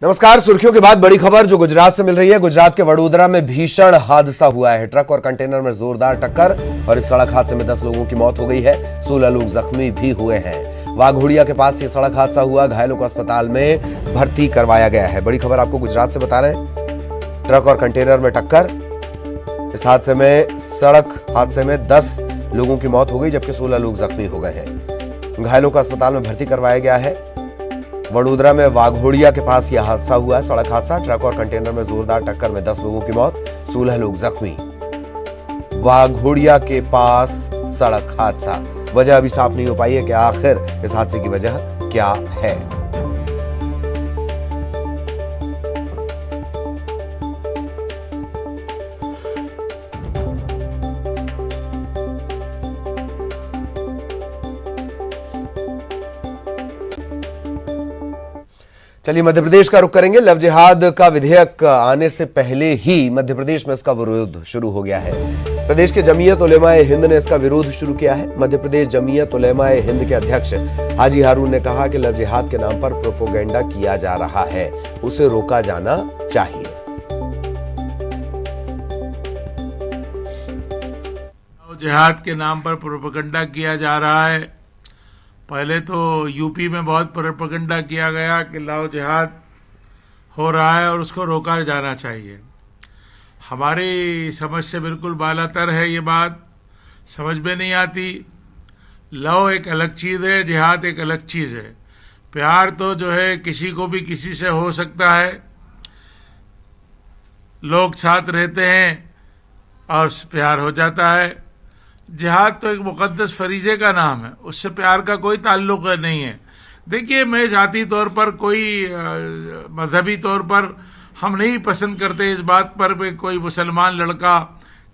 नमस्कार। सुर्खियों के बाद बड़ी खबर जो गुजरात से मिल रही है। गुजरात के वडोदरा में भीषण हादसा हुआ है। ट्रक और कंटेनर में जोरदार टक्कर और इस सड़क हादसे में 10 लोगों की मौत हो गई है। 16 लोग जख्मी भी हुए हैं। वाघोड़िया के पास ये सड़क हादसा हुआ। घायलों को अस्पताल में भर्ती करवाया गया है। बड़ी खबर आपको गुजरात से बता रहे हैं। ट्रक और कंटेनर में टक्कर, इस सड़क हादसे में 10 लोगों की मौत हो गई जबकि 16 लोग जख्मी हो गए हैं। घायलों को अस्पताल में भर्ती करवाया गया है। वडोदरा में वाघोड़िया के पास यह हादसा हुआ। सड़क हादसा, ट्रक और कंटेनर में जोरदार टक्कर में 10 लोगों की मौत, 16 लोग जख्मी। वाघोड़िया के पास सड़क हादसा, वजह अभी साफ नहीं हो पाई है कि आखिर इस हादसे की वजह क्या है। चलिए मध्य प्रदेश का रुख करेंगे। लव जिहाद का विधेयक आने से पहले ही मध्य प्रदेश में इसका विरोध शुरू हो गया है। प्रदेश के जमीयत उलेमाए हिंद ने इसका विरोध शुरू किया है। मध्य प्रदेश जमीयत उलेमाए हिंद के अध्यक्ष हाजी हारून ने कहा कि लव जिहाद के नाम पर प्रोपोगेंडा किया जा रहा है, उसे रोका जाना चाहिए। लव जिहाद के नाम पर प्रोपोगेंडा किया जा रहा है। पहले तो यूपी में बहुत प्रोपेगेंडा किया गया कि लव जिहाद हो रहा है और उसको रोका जाना चाहिए। हमारी समझ से बिल्कुल बालातर है ये बात, समझ में नहीं आती। लव एक अलग चीज़ है, जिहाद एक अलग चीज़ है। प्यार तो जो है किसी को भी किसी से हो सकता है, लोग साथ रहते हैं और प्यार हो जाता है। जिहाद तो एक मुकद्दस फरीजे का नाम है, उससे प्यार का कोई ताल्लुक नहीं है। देखिए, मैं जाती तौर पर कोई मजहबी तौर पर हम नहीं पसंद करते इस बात पर कि कोई मुसलमान लड़का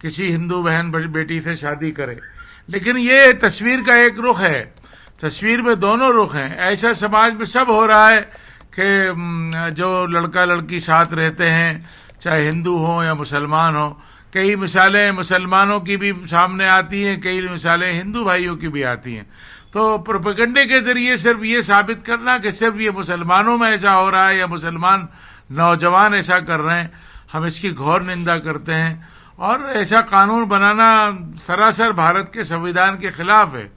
किसी हिंदू बहन बेटी से शादी करे, लेकिन ये तस्वीर का एक रुख है। तस्वीर में दोनों रुख हैं। ऐसा समाज में सब हो रहा है कि जो लड़का लड़की साथ रहते हैं, चाहे हिंदू हो या मुसलमान हो। कई मिसालें मुसलमानों की भी सामने आती हैं, कई मिसालें हिंदू भाइयों की भी आती हैं। तो प्रोपेगेंडे के जरिए सिर्फ ये साबित करना कि सिर्फ ये मुसलमानों में ऐसा हो रहा है या मुसलमान नौजवान ऐसा कर रहे हैं, हम इसकी घोर निंदा करते हैं। और ऐसा कानून बनाना सरासर भारत के संविधान के खिलाफ है।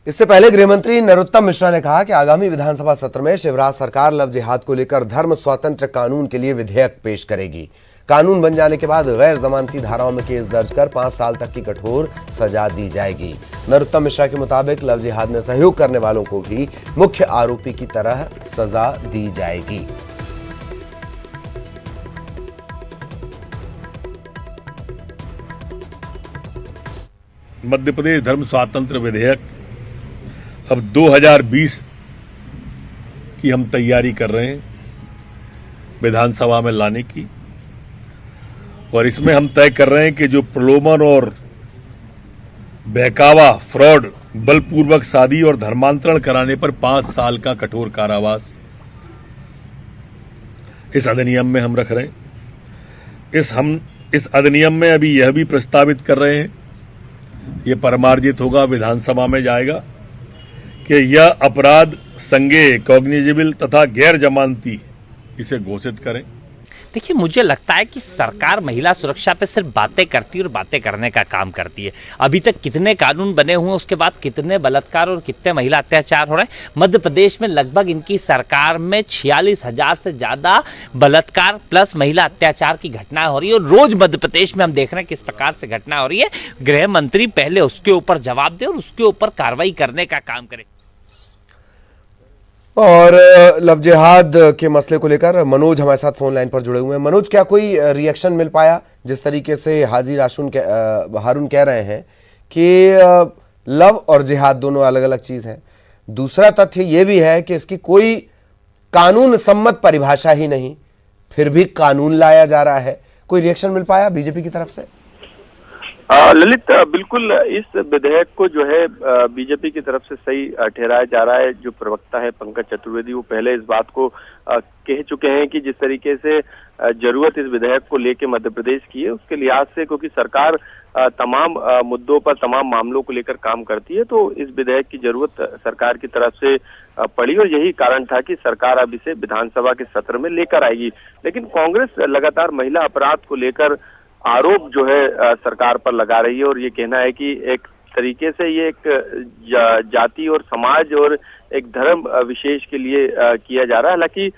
इससे पहले गृहमंत्री नरोत्तम मिश्रा ने कहा कि आगामी विधानसभा सत्र में शिवराज सरकार लव जिहाद को लेकर धर्म स्वतंत्र कानून के लिए विधेयक पेश करेगी। कानून बन जाने के बाद गैर जमानती धाराओं में केस दर्ज कर 5 साल तक की कठोर सजा दी जाएगी। नरोत्तम मिश्रा के मुताबिक लव जिहाद में सहयोग करने वालों को भी मुख्य आरोपी की तरह सजा दी जाएगी। मध्य प्रदेश धर्म स्वातंत्र विधेयक अब 2020 की हम तैयारी कर रहे हैं विधानसभा में लाने की, और इसमें हम तय कर रहे हैं कि जो प्रलोभन और बहकावा, फ्रॉड, बलपूर्वक शादी और धर्मांतरण कराने पर 5 साल का कठोर कारावास इस अधिनियम में हम रख रहे हैं। इस अधिनियम में अभी यह भी प्रस्तावित कर रहे हैं, यह परमार्जित होगा, विधानसभा में जाएगा कि यह अपराध संज्ञेय, कॉग्निजेबल तथा गैर जमानती इसे घोषित करें। देखिए, मुझे लगता है कि सरकार महिला सुरक्षा पे सिर्फ बातें करती है और बातें करने का काम करती है। अभी तक कितने कानून बने हुए हैं, उसके बाद कितने बलात्कार और कितने महिला अत्याचार हो रहे हैं। मध्य प्रदेश में लगभग इनकी सरकार में 46,000 से ज़्यादा बलात्कार प्लस महिला अत्याचार की घटना हो रही है और रोज मध्य प्रदेश में हम देख रहे हैं किस प्रकार से घटना हो रही है। गृह मंत्री पहले उसके ऊपर जवाब दे और उसके ऊपर कार्रवाई करने का काम करे। और लव जिहाद के मसले को लेकर मनोज हमारे साथ फोन लाइन पर जुड़े हुए हैं। मनोज, क्या कोई रिएक्शन मिल पाया? जिस तरीके से हाजी हारून कह रहे हैं कि लव और जिहाद दोनों अलग अलग चीज हैं। दूसरा तथ्य यह भी है कि इसकी कोई कानून सम्मत परिभाषा ही नहीं, फिर भी कानून लाया जा रहा है। कोई रिएक्शन मिल पाया बीजेपी की तरफ से? ललित, बिल्कुल इस विधेयक को जो है बीजेपी की तरफ से सही ठहराया जा रहा है। जो प्रवक्ता है पंकज चतुर्वेदी, वो पहले इस बात को कह चुके हैं कि जिस तरीके से जरूरत इस विधेयक को लेके मध्य प्रदेश की है, उसके लिहाज से क्योंकि सरकार तमाम मुद्दों पर, तमाम मामलों को लेकर काम करती है। तो इस विधेयक की जरूरत सरकार की तरफ से पड़ी और यही कारण था कि सरकार अब इसे विधानसभा के सत्र में लेकर आएगी। लेकिन कांग्रेस लगातार महिला अपराध को लेकर आरोप जो है सरकार पर लगा रही है और ये कहना है कि एक तरीके से ये एक जाति और समाज और एक धर्म विशेष के लिए किया जा रहा है। हालांकि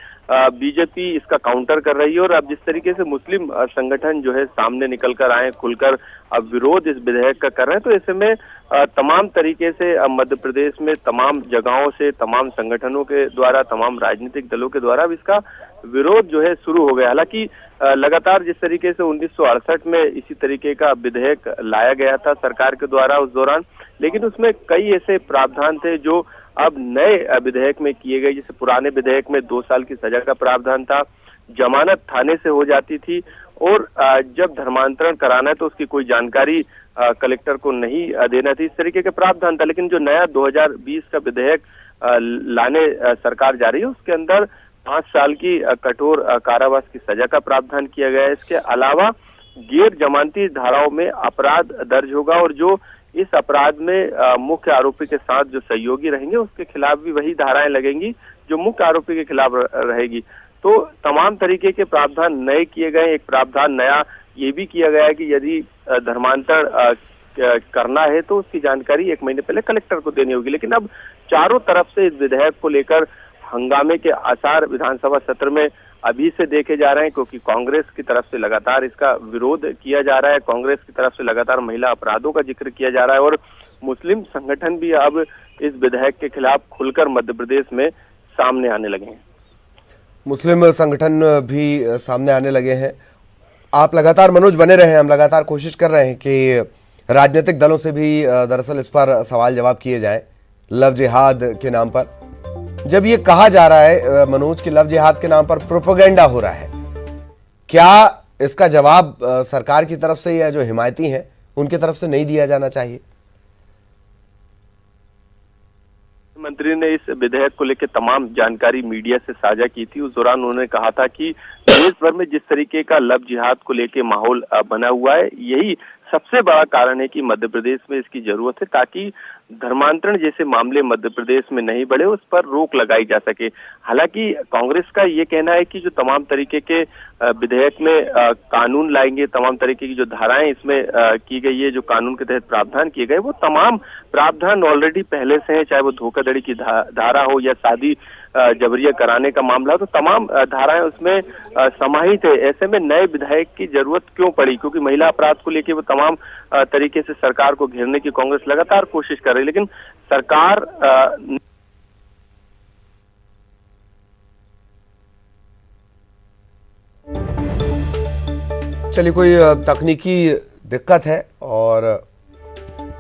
बीजेपी इसका काउंटर कर रही है और अब जिस तरीके से मुस्लिम संगठन जो है सामने निकल कर आए, खुलकर अब विरोध इस विधेयक का कर रहे हैं, तो ऐसे में तमाम तरीके से मध्य प्रदेश में तमाम जगहों से, तमाम संगठनों के द्वारा, तमाम राजनीतिक दलों के द्वारा अब इसका विरोध जो है शुरू हो गया। हालांकि लगातार जिस तरीके से 1968 में इसी तरीके का विधेयक लाया गया था सरकार के द्वारा उस दौरान, लेकिन उसमें कई ऐसे प्रावधान थे जो अब नए विधेयक में किए गए। जैसे पुराने विधेयक में 2 साल की सजा का प्रावधान था, जमानत थाने से हो जाती थी और जब धर्मांतरण कराना है तो उसकी कोई जानकारी कलेक्टर को नहीं देना थी, इस तरीके के प्रावधान था। लेकिन जो नया 2020 का विधेयक लाने सरकार जा रही है उसके अंदर 5 साल की कठोर कारावास की सजा का प्रावधान किया गया है। इसके अलावा गैर जमानती धाराओं में अपराध दर्ज होगा और जो इस अपराध में मुख्य आरोपी के साथ जो सहयोगी रहेंगे उसके खिलाफ भी वही धाराएं लगेंगी जो मुख्य आरोपी के खिलाफ रहेगी। तो तमाम तरीके के प्रावधान नए किए गए। एक प्रावधान नया ये भी किया गया है कि यदि धर्मांतरण करना है तो उसकी जानकारी 1 महीने पहले कलेक्टर को देनी होगी। लेकिन अब चारों तरफ से इस विधेयक को लेकर हंगामे के आसार विधानसभा सत्र में अभी से देखे जा रहे हैं, क्योंकि कांग्रेस की तरफ से लगातार इसका विरोध किया जा रहा है, कांग्रेस की तरफ से लगातार महिला अपराधों का जिक्र किया जा रहा है और मुस्लिम संगठन भी अब इस विधेयक के खिलाफ खुलकर मध्य प्रदेश में सामने आने लगे हैं। मुस्लिम संगठन भी सामने आने लगे हैं। आप लगातार मनोज बने रहे हैं, हम लगातार कोशिश कर रहे हैं कि राजनीतिक दलों से भी दरअसल इस पर सवाल जवाब किए जाए लव जिहाद के नाम पर। जब ये कहा जा रहा है मनोज कि लव जिहाद के नाम पर प्रोपेगेंडा हो रहा है, क्या इसका जवाब सरकार की तरफ से या जो हिमायती हैं उनकी तरफ से नहीं दिया जाना चाहिए? मंत्री ने इस विधेयक को लेकर तमाम जानकारी मीडिया से साझा की थी। उस दौरान उन्होंने कहा था कि देश भर में जिस तरीके का लव जिहाद को लेकर माहौल बना हुआ है, यही सबसे बड़ा कारण है कि मध्य प्रदेश में इसकी जरूरत है, ताकि धर्मांतरण जैसे मामले मध्य प्रदेश में नहीं बढ़े, उस पर रोक लगाई जा सके। हालांकि कांग्रेस का ये कहना है कि जो तमाम तरीके के विधेयक में कानून लाएंगे, तमाम तरीके की जो धाराएं इसमें की गई है, जो कानून के तहत प्रावधान किए गए, वो तमाम प्रावधान ऑलरेडी पहले से हैं, चाहे वो धोखाधड़ी की धारा हो या शादी जबरिया कराने का मामला हो, तो तमाम धाराएं उसमें समाहित है। ऐसे में नए विधेयक की जरूरत क्यों पड़ी? क्योंकि महिला अपराध को लेकर वो तमाम तरीके से सरकार को घेरने की कांग्रेस लगातार कोशिश कर रही है, लेकिन सरकार चलिए, कोई तकनीकी दिक्कत है और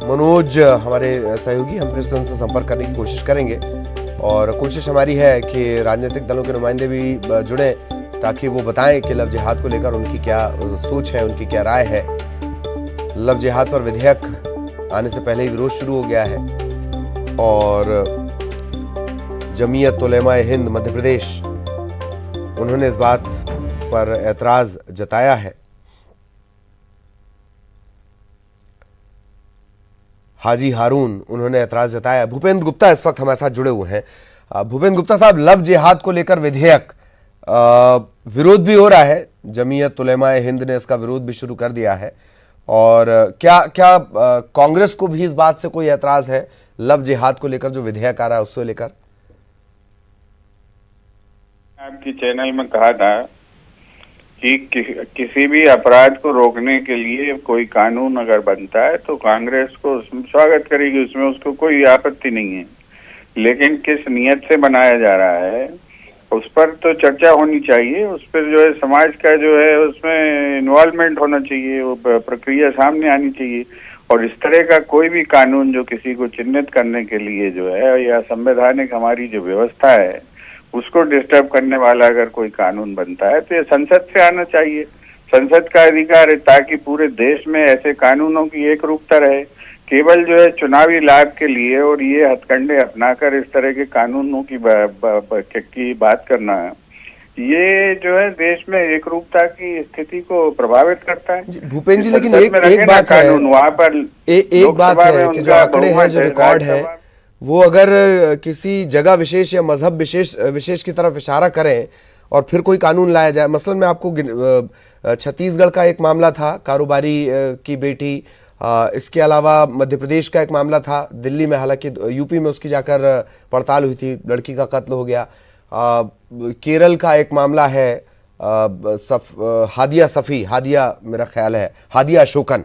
मनोज हमारे सहयोगी, हम फिर से उनसे संपर्क करने की कोशिश करेंगे और कोशिश हमारी है कि राजनीतिक दलों के नुमाइंदे भी जुड़े ताकि वो बताएं कि लव जिहाद को लेकर उनकी क्या सोच है, उनकी क्या राय है। लव जिहाद पर विधेयक आने से पहले ही विरोध शुरू हो गया है और जमीयत उलेमा हिंद मध्य प्रदेश, उन्होंने इस बात पर ऐतराज जताया है। हाजी हारून, उन्होंने ऐतराज जताया। भूपेंद्र गुप्ता इस वक्त हमारे साथ जुड़े हुए हैं। भूपेंद्र गुप्ता साहब, लव जिहाद को लेकर विधेयक विरोध भी हो रहा है, जमीयत उलेमा हिंद ने इसका विरोध भी शुरू कर दिया है और क्या कांग्रेस को भी इस बात से कोई ऐतराज है लव जिहाद को लेकर जो विधेयक आ रहा है उसको लेकर? आपकी चैनल में कहा था कि किसी भी अपराध को रोकने के लिए कोई कानून अगर बनता है तो कांग्रेस को स्वागत करेगी, उसमें उसको कोई आपत्ति नहीं है, लेकिन किस नियत से बनाया जा रहा है उस पर तो चर्चा होनी चाहिए। उस पर जो है समाज का जो है उसमें इन्वॉल्वमेंट होना चाहिए, वो प्रक्रिया सामने आनी चाहिए। और इस तरह का कोई भी कानून जो किसी को चिन्हित करने के लिए जो है या संवैधानिक हमारी जो व्यवस्था है उसको डिस्टर्ब करने वाला अगर कोई कानून बनता है तो ये संसद से आना चाहिए। संसद का अधिकार है ताकि पूरे देश में ऐसे कानूनों की एक रूपता रहे। केवल जो है चुनावी लाभ के लिए और ये हथकंडे अपनाकर इस तरह के कानूनों की बात करना ये जो है देश में एक रूपता की स्थिति को प्रभावित करता है। भूपेंद्र जी, लेकिन संसद में रखे एक ना बात है, कानून, वहाँ पर एक बात लोकसभा है में कि जो उनका आंकड़े हैं, बहुमत जो है, रिकॉर्ड है, राज्यसभा वो अगर किसी जगह विशेष या मजहब विशेष की तरफ इशारा करें और फिर कोई कानून लाया जाए। मसलन मैं आपको छत्तीसगढ़ का एक मामला था, कारोबारी की बेटी, इसके अलावा मध्य प्रदेश का एक मामला था, दिल्ली में, हालांकि यूपी में उसकी जाकर पड़ताल हुई थी, लड़की का कत्ल हो गया। केरल का एक मामला है, हादिया मेरा ख्याल है, हादिया अशोकन,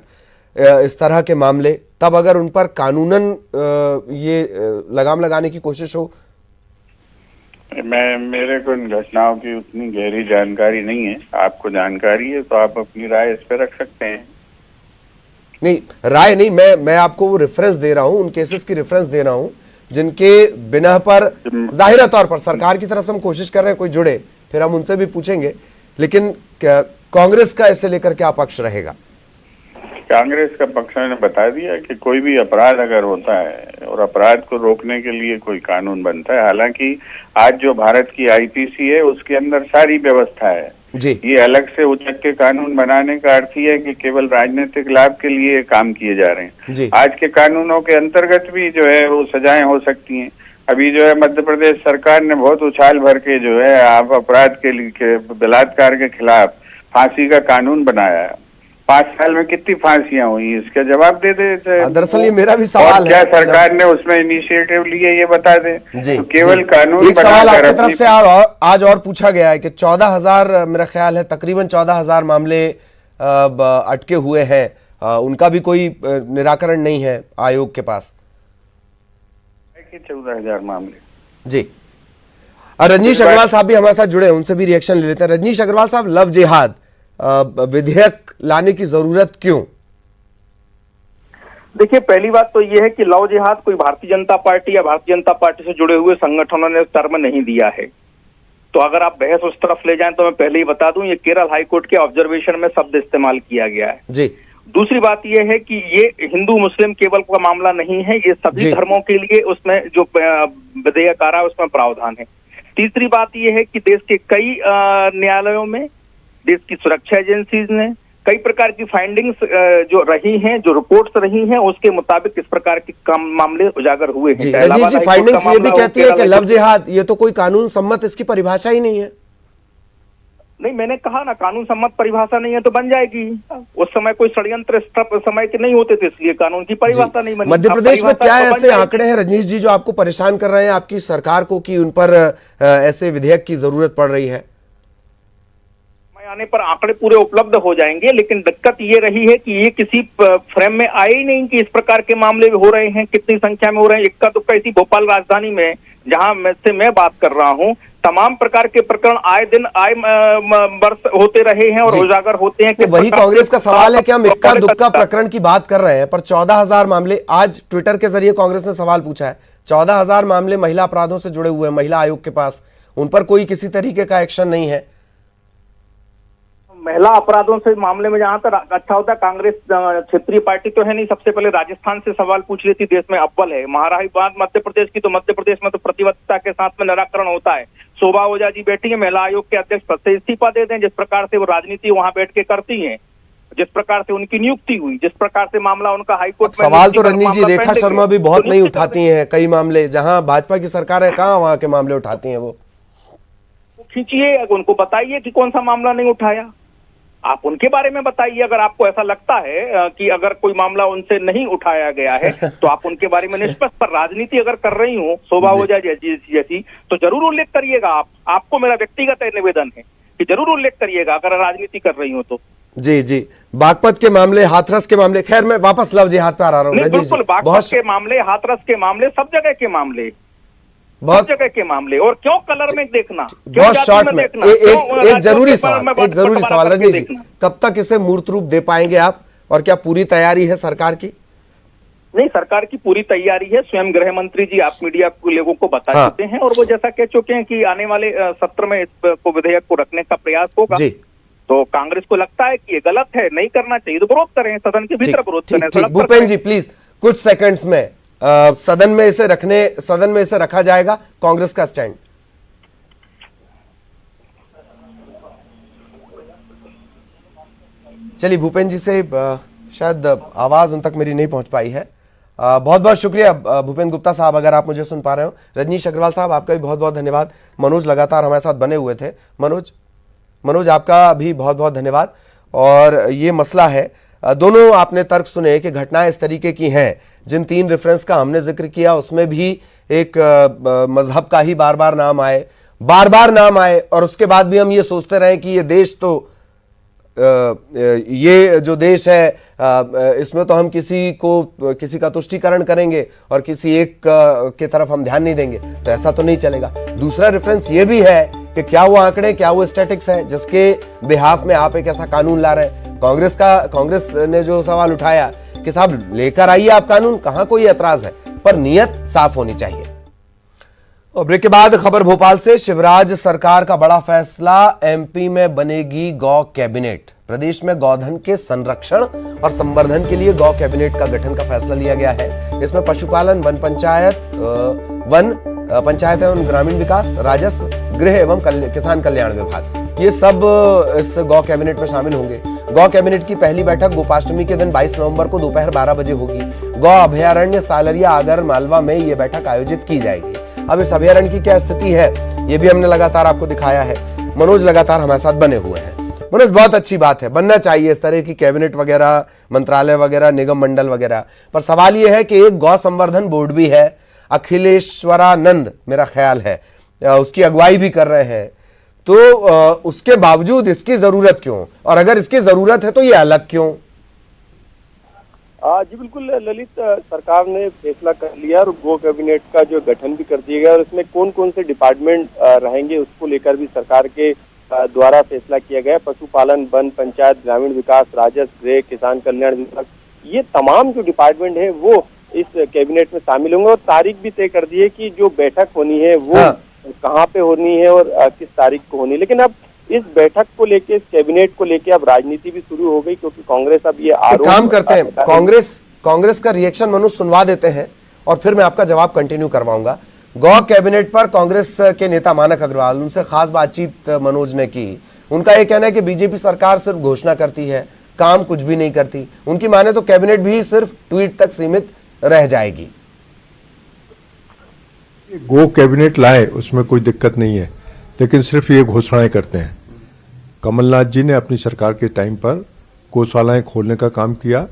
इस तरह के मामले। तब अगर उन पर कानूनन ये लगाम लगाने की कोशिश हो। मेरे को इन घटनाओं की उतनी गहरी जानकारी नहीं है, आपको जानकारी है तो आप अपनी राय इस पर रख सकते हैं। नहीं, राय नहीं, मैं आपको वो रेफरेंस दे रहा हूं, उन केसेस की रेफरेंस दे रहा हूं जिनके बिना पर जाहिर तौर पर सरकार की तरफ से हम कोशिश कर रहे हैं कोई जुड़े, फिर हम उनसे भी पूछेंगे, लेकिन कांग्रेस का इसे लेकर क्या पक्ष रहेगा? कांग्रेस का पक्ष ने बता दिया कि कोई भी अपराध अगर होता है और अपराध को रोकने के लिए कोई कानून बनता है। हालांकि आज जो भारत की आईपीसी है उसके अंदर सारी व्यवस्था है जी। ये अलग से उचक के कानून बनाने का अर्थ ही है कि केवल राजनीतिक लाभ के लिए काम किए जा रहे हैं जी। आज के कानूनों के अंतर्गत भी जो है वो सजाएं हो सकती हैं। अभी जो है मध्य प्रदेश सरकार ने बहुत उछाल भर के जो है आप अपराध के लिए बलात्कार के खिलाफ फांसी का कानून बनाया है। 5 साल में कितनी फांसियां हुई, इसका जवाब दे दे। दरअसल ये मेरा भी सवाल है, क्या सरकार ने उसमें इनिशिएटिव लिए ये बता दें। जी, तो केवल कानून एक सवाल बनाकर आपकी तरफ से आज और पूछा गया है कि 14,000 मेरा ख्याल है तकरीबन 14,000 मामले अटके हुए हैं, उनका भी कोई निराकरण नहीं है आयोग के पास। 14,000 मामले। जी, रजनीश अग्रवाल साहब भी हमारे साथ जुड़े हैं, उनसे भी रिएक्शन ले लेते हैं। रजनीश अग्रवाल साहब, लव जिहाद विधेयक लाने की जरूरत क्यों? देखिए, पहली बात तो यह है कि लव जिहाद कोई भारतीय जनता पार्टी या भारतीय जनता पार्टी से जुड़े हुए संगठनों ने टर्म नहीं दिया है। तो अगर आप बहस उस तरफ ले जाएं तो मैं पहले ही बता दूं, ये केरल हाईकोर्ट के ऑब्जर्वेशन में शब्द इस्तेमाल किया गया है। जी। दूसरी बात यह है कि ये हिंदू मुस्लिम केवल का मामला नहीं है, ये सभी धर्मों के लिए उसमें जो विधेयक आ रहा है उसमें प्रावधान है। तीसरी बात यह है कि देश के कई न्यायालयों में, देश की सुरक्षा एजेंसीज ने कई प्रकार की फाइंडिंग्स जो रही हैं, जो रिपोर्ट्स रही हैं, उसके मुताबिक इस प्रकार के मामले उजागर हुए हैं। रजनीश जी, फाइंडिंग्स ये भी कहती है कि लव जिहाद ये तो कोई कानून सम्मत इसकी परिभाषा ही नहीं है। नहीं, मैंने कहा ना, कानून सम्मत परिभाषा नहीं है तो बन जाएगी। उस समय कोई षड्यंत्र समय के नहीं होते थे, इसलिए कानून की परिभाषा नहीं बनी। मध्य प्रदेश में क्या ऐसे आंकड़े हैं रजनीश जी जो आपको परेशान कर रहे हैं आपकी सरकार को कि उन पर ऐसे विधेयक की जरूरत पड़ रही है? आने पर आंकड़े पूरे उपलब्ध हो जाएंगे, लेकिन दिक्कत ये रही है कि ये किसी फ्रेम में आए ही नहीं कि इस प्रकार के मामले हो रहे हैं, कितनी संख्या में हो रहे हैं। इक्का दुक्का इसी भोपाल राजधानी में, जहां मैं बात कर रहा हूं, तमाम प्रकार के प्रकरण आए दिन वर्ष होते रहे हैं और उजागर होते हैं। तो वही कांग्रेस का सवाल है कि हम इक्का दुक्का प्रकरण की बात कर रहे हैं, पर 14,000 मामले, आज ट्विटर के जरिए कांग्रेस ने सवाल पूछा है, 14,000 मामले महिला अपराधों से जुड़े हुए हैं महिला आयोग के पास, उन पर कोई किसी तरीके का एक्शन नहीं है। महिला अपराधों से मामले में जहां तक अच्छा होता है, कांग्रेस क्षेत्रीय पार्टी तो है नहीं, सबसे पहले राजस्थान से सवाल पूछ लेती, देश में अव्वल है। महाराष्ट्र बात मध्य प्रदेश की, तो मध्य प्रदेश में तो प्रतिबद्धता के साथ में निराकरण होता है। शोभा ओझा जी बैठी है, महिला आयोग के अध्यक्ष पद से इस्तीफा दे दें। जिस प्रकार से वो राजनीति वहां बैठ के करती हैं, जिस प्रकार से उनकी नियुक्ति हुई, जिस प्रकार से मामला उनका हाईकोर्ट में, सवाल तो रजनीश जी रेखा शर्मा भी बहुत नहीं उठाती हैं कई मामले, जहां भाजपा की सरकार है कहां वहां के मामले उठाती हैं वो खींचिए, उनको बताइए कि कौन सा मामला नहीं उठाया, आप उनके बारे में बताइए। अगर आपको ऐसा लगता है कि अगर कोई मामला उनसे नहीं उठाया गया है तो आप उनके बारे में निष्पक्ष, पर राजनीति अगर कर रही हो शोभा ओझा जैसी, तो जरूर उल्लेख करिएगा। आपको मेरा व्यक्तिगत निवेदन है कि जरूर उल्लेख करिएगा अगर राजनीति कर रही हो तो। जी। बागपत के मामले, हाथरस के मामले, खैर मैं वापस लव जिहाद पे आ रहा हूँ। बिल्कुल, बागपत के मामले, हाथरस के मामले, सब जगह के मामले, बहुत जगह के मामले। और क्यों कलर में देखना, बहुत शॉर्ट में एक जरूरी सवाल रजनीश जी, कब तक इसे मूर्त रूप दे पाएंगे आप, और क्या पूरी तैयारी है सरकार की? नहीं, सरकार की पूरी तैयारी है। स्वयं गृह मंत्री जी आप मीडिया को लोगों को बता चुके हैं, और वो जैसा कह चुके हैं कि आने वाले सत्र में इस विधेयक को रखने का प्रयास होगा। तो कांग्रेस को लगता है कि ये गलत है, नहीं करना चाहिए, तो विरोध करें, सदन के भीतर विरोध करें। भूपेन्द्र जी प्लीज कुछ सेकंड्स में सदन में इसे रखा जाएगा, कांग्रेस का स्टैंड? चलिए भूपेंद्र जी से शायद आवाज उन तक मेरी नहीं पहुंच पाई है। बहुत बहुत शुक्रिया भूपेंद्र गुप्ता साहब, अगर आप मुझे सुन पा रहे हो। रजनीश अग्रवाल साहब आपका भी बहुत बहुत धन्यवाद। मनोज लगातार हमारे साथ बने हुए थे। मनोज आपका भी बहुत बहुत धन्यवाद। और ये मसला है, दोनों आपने तर्क सुने कि घटनाएं इस तरीके की हैं। जिन 3 रेफरेंस का हमने जिक्र किया उसमें भी एक मजहब का ही बार बार नाम आए और उसके बाद भी हम ये सोचते रहे कि ये देश तो ये जो देश है इसमें तो हम किसी का तुष्टीकरण करेंगे और किसी एक की तरफ हम ध्यान नहीं देंगे, तो ऐसा तो नहीं चलेगा। दूसरा रेफरेंस ये भी है कि क्या वो आंकड़े, क्या वो स्टैटिक्स है जिसके बिहाफ में आप एक ऐसा कानून ला रहे हैं। कांग्रेस ने जो सवाल उठाया कि साहब लेकर आइए आप कानून, कहां कोई एतराज है, पर नियत साफ होनी चाहिए। और ब्रेक के बाद खबर भोपाल से, शिवराज सरकार का बड़ा फैसला, एमपी में बनेगी गौ कैबिनेट। प्रदेश में गौधन के संरक्षण और संवर्धन के लिए गौ कैबिनेट का गठन का फैसला लिया गया है। इसमें पशुपालन, वन पंचायत एवं ग्रामीण विकास, राजस्व, गृह एवं किसान कल्याण विभाग, ये सब इस गौ कैबिनेट में शामिल होंगे। गौ कैबिनेट की पहली बैठक गोपाष्टमी के दिन 22 नवंबर को दोपहर 12 बजे होगी। गौ अभयारण्य सालरिया आगर मालवा में यह बैठक आयोजित की जाएगी। अब इस अभयारण्य की क्या स्थिति है ये भी हमने लगातार आपको दिखाया है। मनोज लगातार हमारे साथ बने हुए हैं। मनोज, बहुत अच्छी बात है, बनना चाहिए इस तरह की कैबिनेट वगैरह, मंत्रालय वगैरह, निगम मंडल वगैरह, पर सवाल यह है कि एक गौ संवर्धन बोर्ड भी है, अखिलेश्वरानंद मेरा ख्याल है उसकी अगुवाई भी कर रहे हैं, तो उसके बावजूद इसकी जरूरत क्यों, और अगर इसकी जरूरत है तो ये अलग क्यों? जी बिल्कुल ललित, सरकार ने फैसला कर लिया और गो कैबिनेट का जो गठन भी कर दिया गया और इसमें कौन कौन से डिपार्टमेंट रहेंगे उसको लेकर भी सरकार के द्वारा फैसला किया गया। पशुपालन, वन पंचायत, ग्रामीण विकास, राजस्व, गृह, किसान कल्याण विभाग, ये तमाम जो डिपार्टमेंट है वो इस कैबिनेट में शामिल होंगे और तारीख भी तय कर दी है कि जो बैठक होनी है वो कहाँ पे होनी है और किस तारीख को होनी है। लेकिन अब इस बैठक को लेके, इस कैबिनेट को लेके अब राजनीति भी शुरू हो गई, क्योंकि कांग्रेस अब ये आरोप काम करते हैं। कांग्रेस का रिएक्शन मनोज सुनवा देते हैं और फिर मैं आपका जवाब कंटिन्यू करवाऊंगा। गौ कैबिनेट पर कांग्रेस के नेता मानक अग्रवाल, उनसे खास बातचीत मनोज ने की। उनका यह कहना है कि बीजेपी सरकार सिर्फ घोषणा करती है, काम कुछ भी नहीं करती। उनकी माने तो कैबिनेट भी सिर्फ ट्वीट तक सीमित रह जाएगी। गो कैबिनेट लाए उसमें कोई दिक्कत नहीं है, लेकिन सिर्फ ये घोषणाएं करते हैं। कमलनाथ जी ने अपनी सरकार के टाइम पर गौशालाएं खोलने का काम किया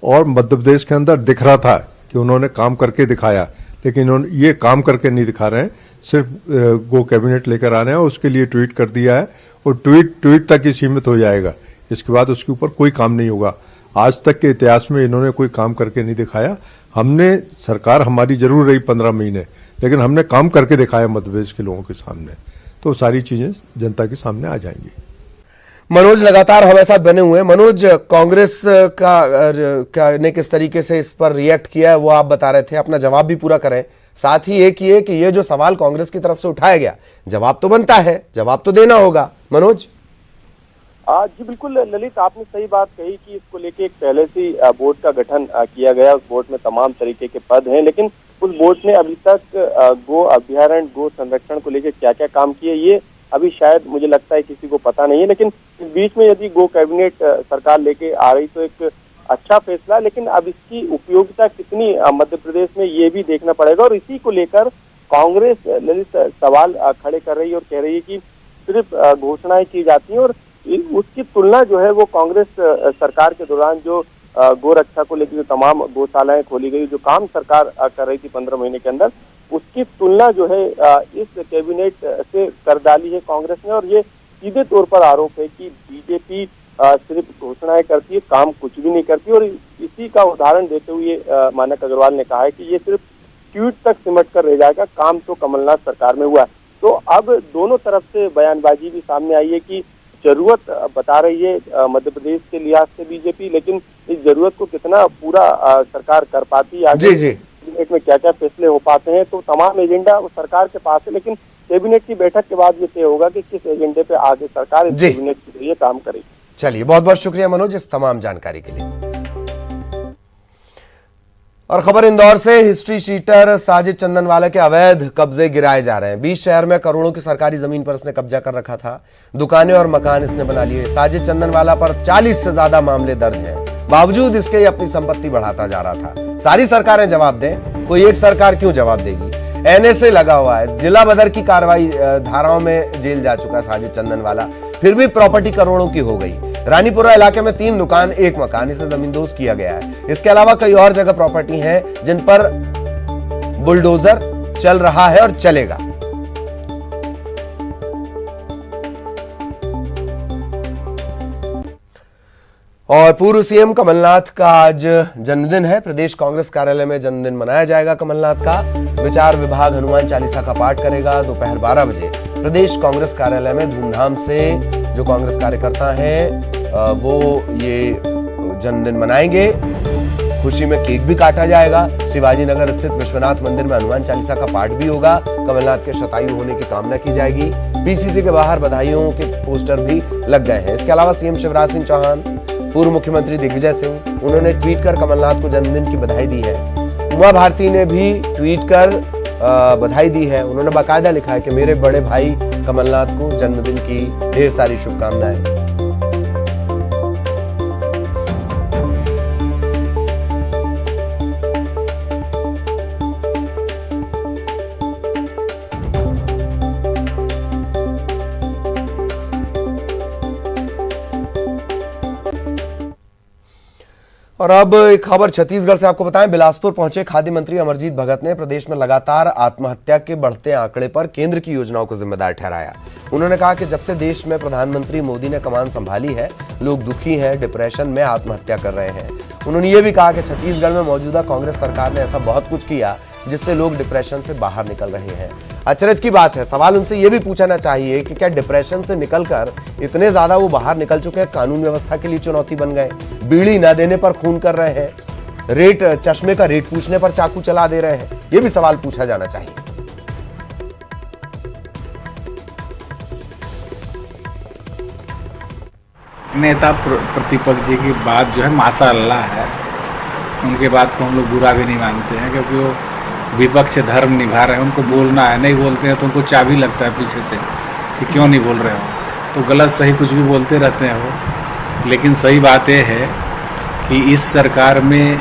और मध्य प्रदेश के अंदर दिख रहा था कि उन्होंने काम करके दिखाया, लेकिन उन्होंने ये काम करके नहीं दिखा रहे हैं, सिर्फ गो कैबिनेट लेकर आ रहे हैं। उसके लिए ट्वीट कर दिया है और ट्वीट तक ही सीमित हो जाएगा, इसके बाद उसके ऊपर कोई काम नहीं होगा। आज तक के इतिहास में इन्होंने कोई काम करके नहीं दिखाया। हमने, सरकार हमारी जरूर रही 15 महीने, लेकिन हमने काम करके दिखाया मध्य प्रदेश के लोगों के सामने, तो सारी चीजें जनता के सामने आ जाएंगी। मनोज लगातार हमारे साथ बने हुए हैं। मनोज, कांग्रेस का ने किस तरीके से इस पर रिएक्ट किया है वो आप बता रहे थे, अपना जवाब भी पूरा करें। साथ ही एक ये कि ये जो सवाल कांग्रेस की तरफ से उठाया गया, जवाब तो बनता है, जवाब तो देना होगा। मनोज जी बिल्कुल ललित, आपने सही बात कही कि इसको लेके एक पहले से बोर्ड का गठन किया गया। उस बोर्ड में तमाम तरीके के पद हैं, लेकिन उस बोर्ड ने अभी तक गो अभ्यारण्य, गो संरक्षण को लेकर क्या क्या काम किए ये अभी शायद मुझे लगता है किसी को पता नहीं है। लेकिन इस बीच में यदि गो कैबिनेट सरकार लेके आ रही तो एक अच्छा फैसला, लेकिन अब इसकी उपयोगिता कितनी मध्य प्रदेश में ये भी देखना पड़ेगा। और इसी को लेकर कांग्रेस ललित सवाल खड़े कर रही है और कह रही है कि सिर्फ घोषणाएं की जाती हैं और उसकी तुलना जो है वो कांग्रेस सरकार के दौरान जो गो रक्षा को लेकर जो तमाम गौशालाएं खोली गई, जो काम सरकार कर रही थी 15 महीने के अंदर, उसकी तुलना जो है इस कैबिनेट से कर डाली है कांग्रेस ने। और ये सीधे तौर पर आरोप है कि बीजेपी सिर्फ घोषणाएं करती है, काम कुछ भी नहीं करती। और इसी का उदाहरण देते हुए मानक अग्रवाल ने कहा है कि ये सिर्फ ट्वीट तक सिमट कर रह जाएगा, काम तो कमलनाथ सरकार में हुआ। तो अब दोनों तरफ से बयानबाजी भी सामने आई है कि जरूरत बता रही है मध्य प्रदेश के लिहाज से बीजेपी, लेकिन इस जरूरत को कितना पूरा सरकार कर पाती है, आगे कैबिनेट में क्या क्या फैसले हो पाते हैं, तो तमाम एजेंडा सरकार के पास है। लेकिन कैबिनेट की बैठक के बाद ये तय होगा कि किस एजेंडे पे आगे सरकार इस कैबिनेट के जरिए काम करेगी। चलिए, बहुत बहुत शुक्रिया मनोज इस तमाम जानकारी के लिए। और खबर इंदौर से, हिस्ट्री शीटर साजिद चंदनवाला के अवैध कब्जे गिराए जा रहे हैं। 20 शहर में करोड़ों की सरकारी जमीन पर इसने कब्जा कर रखा था। दुकानें और मकान इसने बना लिए। साजिद चंदनवाला पर 40 से ज्यादा मामले दर्ज हैं। बावजूद इसके ये अपनी संपत्ति बढ़ाता जा रहा था। सारी सरकारें जवाब दें, कोई एक सरकार क्यों जवाब देगी? एनएसए लगा हुआ है, जिला बदर की कार्रवाई धाराओं में जेल जा चुका है साजिद चंदनवाला, फिर भी प्रॉपर्टी करोड़ों की हो गई। रानीपुरा इलाके में 3 दुकान, 1 मकान, इसे जमींदोज किया गया है। इसके अलावा कई और जगह प्रॉपर्टी हैं जिन पर बुलडोजर चल रहा है और चलेगा। और पूर्व सीएम कमलनाथ का आज जन्मदिन है। प्रदेश कांग्रेस कार्यालय में जन्मदिन मनाया जाएगा कमलनाथ का। विचार विभाग हनुमान चालीसा का पाठ करेगा। दोपहर 12 बजे प्रदेश कांग्रेस कार्यालय में धूमधाम से जो कांग्रेस कार्यकर्ता हैं वो ये जन्मदिन मनाएंगे। खुशी में केक भी काटा जाएगा। शिवाजी नगर स्थित विश्वनाथ मंदिर में हनुमान चालीसा का पाठ भी होगा। कमलनाथ के शतायु होने की कामना की जाएगी। पीसीसी के बाहर बधाइयों के पोस्टर भी लग गए हैं। इसके अलावा सीएम शिवराज सिंह चौहान, पूर्व मुख्यमंत्री दिग्विजय सिंह, उन्होंने ट्वीट कर कमलनाथ को जन्मदिन की बधाई दी है। उमा भारती ने भी ट्वीट कर बधाई दी है। उन्होंने बाकायदा लिखा है कि मेरे बड़े भाई कमलनाथ को जन्मदिन की ढेर सारी शुभकामनाएं। और अब एक खबर छत्तीसगढ़ से आपको बताएं। बिलासपुर पहुंचे खाद्य मंत्री अमरजीत भगत ने प्रदेश में लगातार आत्महत्या के बढ़ते आंकड़े पर केंद्र की योजनाओं को जिम्मेदार ठहराया। उन्होंने कहा कि जब से देश में प्रधानमंत्री मोदी ने कमान संभाली है, लोग दुखी हैं, डिप्रेशन में आत्महत्या कर रहे हैं। उन्होंने ये भी कहा कि छत्तीसगढ़ में मौजूदा कांग्रेस सरकार ने ऐसा बहुत कुछ किया जिससे लोग डिप्रेशन से बाहर निकल रहे हैं। अचरज की बात है, सवाल उनसे यह भी पूछना चाहिए कि क्या डिप्रेशन से निकलकर इतने ज्यादा वो बाहर निकल चुके हैं, कानून व्यवस्था के लिए चुनौती बन गए, बीड़ी न देने पर खून कर रहे हैं, रेट चश्मे का रेट पूछने पर चाकू चला दे रहे हैं? यह भी सवाल पूछा जाना चाहिए। नेता प्रतिपक्ष जी की बात जो है माशाअल्लाह है, उनके बात को हम लोग बुरा भी नहीं मानते हैं, क्योंकि वो विपक्ष धर्म निभा रहे हैं। उनको बोलना है, नहीं बोलते हैं तो उनको चाबी लगता है पीछे से कि क्यों नहीं बोल रहे हो। तो गलत सही कुछ भी बोलते रहते हैं वो। लेकिन सही बात यह है कि इस सरकार में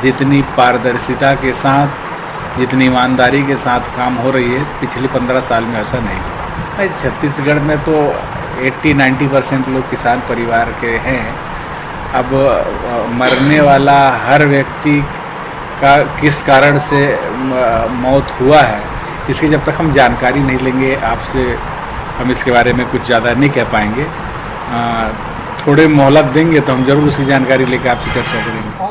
जितनी पारदर्शिता के साथ, जितनी ईमानदारी के साथ काम हो रही है, पिछले 15 साल में ऐसा नहीं। छत्तीसगढ़ में तो 80-90% लोग किसान परिवार के हैं। अब मरने वाला हर व्यक्ति का किस कारण से मौत हुआ है, इसकी जब तक हम जानकारी नहीं लेंगे आपसे, हम इसके बारे में कुछ ज़्यादा नहीं कह पाएंगे। थोड़े मोहलत देंगे तो हम जरूर उसकी जानकारी लेकर आपसे चर्चा करेंगे।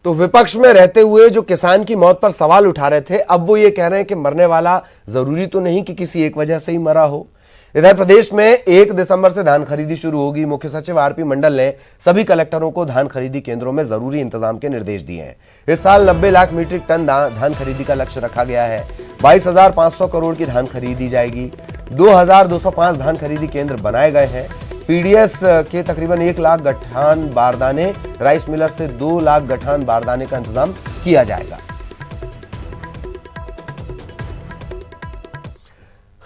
तो विपक्ष में रहते हुए जो किसान की मौत पर सवाल उठा रहे थे, अब वो ये कह रहे हैं कि मरने वाला जरूरी तो नहीं कि किसी एक वजह से ही मरा हो। इधर प्रदेश में 1 दिसंबर से धान खरीदी शुरू होगी। मुख्य सचिव आरपी मंडल ने सभी कलेक्टरों को धान खरीदी केंद्रों में जरूरी इंतजाम के निर्देश दिए हैं। इस साल 90 लाख मीट्रिक टन धान खरीदी का लक्ष्य रखा गया है। 22,500 करोड़ की धान खरीदी जाएगी। 2,205 धान खरीदी केंद्र बनाए गए हैं। पीडीएस के तकरीबन 1 लाख गठान बारदाने, राइस मिलर से 2 लाख गठान बारदाने का इंतजाम किया जाएगा।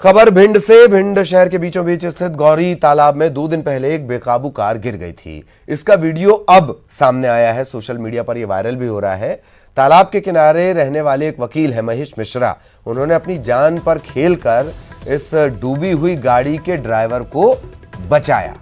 खबर भिंड से। भिंड शहर के बीचों बीच स्थित गौरी तालाब में 2 दिन पहले एक बेकाबू कार गिर गई थी। इसका वीडियो अब सामने आया है, सोशल मीडिया पर यह वायरल भी हो रहा है। तालाब के किनारे रहने वाले एक वकील है महेश मिश्रा, उन्होंने अपनी जान पर खेलकर इस डूबी हुई गाड़ी के ड्राइवर को बचाया।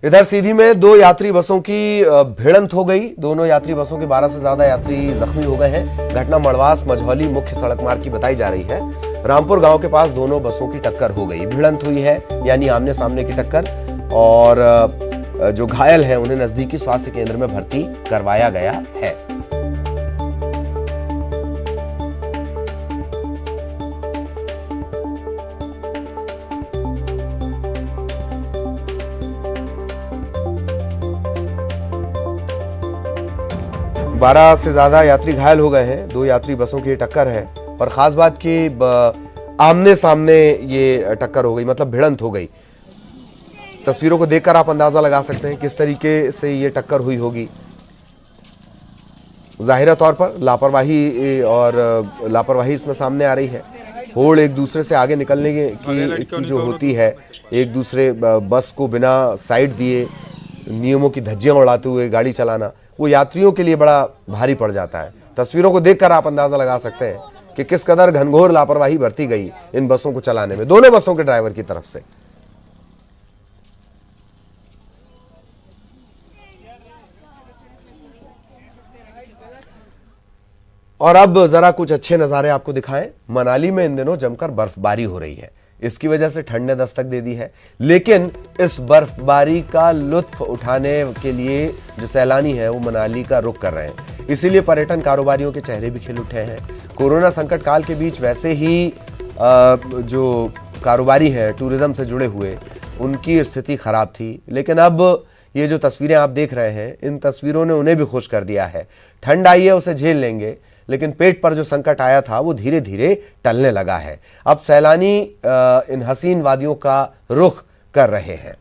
इधर सीधी में 2 यात्री बसों की भिड़ंत हो गई। दोनों यात्री बसों के 12 से ज्यादा यात्री जख्मी हो गए हैं। घटना मड़वास मझौली मुख्य सड़क मार्ग की बताई जा रही है। रामपुर गांव के पास दोनों बसों की टक्कर हो गई। भिड़ंत हुई है, यानी आमने सामने की टक्कर। और जो घायल हैं उन्हें नजदीकी स्वास्थ्य केंद्र में भर्ती करवाया गया है। 12 से ज्यादा यात्री घायल हो गए हैं। 2 यात्री बसों की ये टक्कर है और खास बात कि आमने सामने ये टक्कर हो गई, मतलब भिड़ंत हो गई। तस्वीरों को देखकर आप अंदाजा लगा सकते हैं किस तरीके से ये टक्कर हुई होगी। जाहिर तौर पर लापरवाही इसमें सामने आ रही है। होड़ एक दूसरे से आगे निकलने की जो होती है, एक दूसरे बस को बिना साइड दिए नियमों की धज्जियां उड़ाते हुए गाड़ी चलाना, वो यात्रियों के लिए बड़ा भारी पड़ जाता है। तस्वीरों को देखकर आप अंदाजा लगा सकते हैं कि किस कदर घनघोर लापरवाही बरती गई इन बसों को चलाने में, दोनों बसों के ड्राइवर की तरफ से। और अब जरा कुछ अच्छे नजारे आपको दिखाएं। मनाली में इन दिनों जमकर बर्फबारी हो रही है, इसकी वजह से ठंड ने दस्तक दे दी है। लेकिन इस बर्फबारी का लुत्फ उठाने के लिए जो सैलानी है वो मनाली का रुख कर रहे हैं, इसीलिए पर्यटन कारोबारियों के चेहरे भी खिल उठे हैं। कोरोना संकट काल के बीच वैसे ही जो कारोबारी हैं टूरिज्म से जुड़े हुए, उनकी स्थिति खराब थी, लेकिन अब ये जो तस्वीरें आप देख रहे हैं, इन तस्वीरों ने उन्हें भी खुश कर दिया है। ठंड आई है, उसे झेल लेंगे, लेकिन पेट पर जो संकट आया था वो धीरे धीरे टलने लगा है। अब सैलानी इन हसीन वादियों का रुख कर रहे हैं।